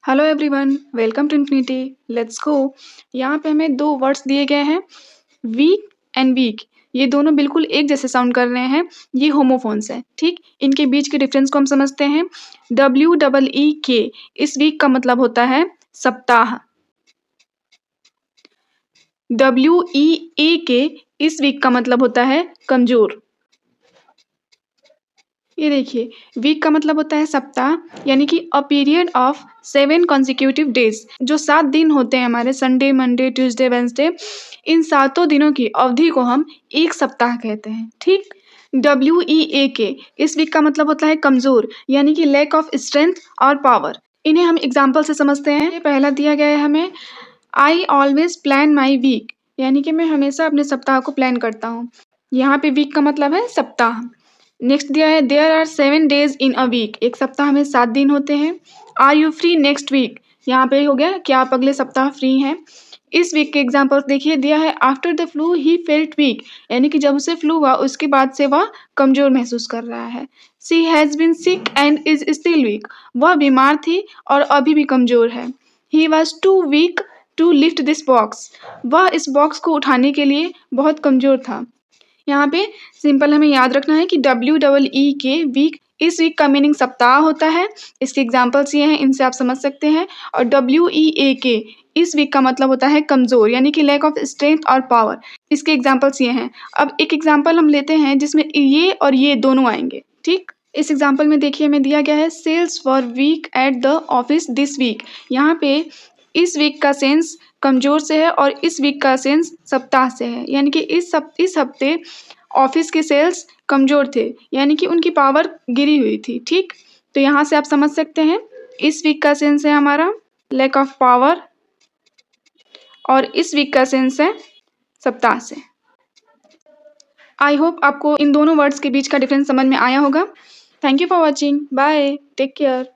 Hello everyone, welcome to Infinity. Let's go. यहाँ पे हमें दो वर्ड्स दिए गए हैं, वीक एंड वीक। ये दोनों बिल्कुल एक जैसे साउंड कर रहे हैं। ये होमोफोन्स हैं, ठीक। इनके बीच के डिफरेंस को हम समझते हैं। WEEK इस वीक का मतलब होता है सप्ताह। WEAK इस वीक का मतलब होता है कमजोर। ये देखिए, वीक का मतलब होता है सप्ताह, यानी कि a period of 7 consecutive days. जो 7 दिन होते हैं हमारे, संडे, मंडे, ट्यूसडे, वेंसडे, इन सातों दिनों की अवधि को हम एक सप्ताह कहते हैं, ठीक। WEAK इस वीक का मतलब होता है कमजोर, यानी कि लैक ऑफ स्ट्रेंथ और पावर। इन्हें हम एग्जाम्पल से समझते हैं। ये पहला दिया गया है हमें, I always plan my week, यानी कि मैं हमेशा अपने सप्ताह को प्लान करता हूँ। यहाँ पे वीक का मतलब है सप्ताह। नेक्स्ट दिया है, there are 7 days in a week, एक सप्ताह में 7 दिन होते हैं। Are you free next week, यहाँ पे हो गया क्या आप अगले सप्ताह फ्री हैं। इस वीक के एग्जाम्पल देखिए, दिया है after the flu he felt weak, यानी कि जब उसे फ्लू हुआ उसके बाद से वह कमजोर महसूस कर रहा है। She has been sick and is still weak, वह बीमार थी और अभी भी कमजोर है। He was too weak to lift this box, वह इस बॉक्स को उठाने के लिए बहुत कमजोर था। यहाँ पे सिंपल हमें याद रखना है कि WEEK वीक, इस वीक का मीनिंग सप्ताह होता है। इसके एग्जाम्पल्स ये हैं, इनसे आप समझ सकते हैं। और WEAK इस वीक का मतलब होता है कमजोर, यानी कि लैक ऑफ स्ट्रेंथ और पावर। इसके एग्जाम्पल्स ये हैं। अब एक एग्जाम्पल हम लेते हैं जिसमें ये और ये दोनों आएंगे, ठीक। इस एग्जाम्पल में देखिए हमें दिया गया है, sales for week at the office this week. यहाँ पे इस वीक का सेंस कमजोर से है और इस वीक का सेंस सप्ताह से है, यानी कि इस हफ्ते ऑफिस के सेल्स कमजोर थे, यानी कि उनकी पावर गिरी हुई थी, ठीक। तो यहाँ से आप समझ सकते हैं, इस वीक का सेंस है हमारा लैक ऑफ पावर और इस वीक का सेंस है सप्ताह से। आई होप आपको इन दोनों वर्ड्स के बीच का डिफरेंस समझ में आया होगा। Thank you for watching, bye, take care.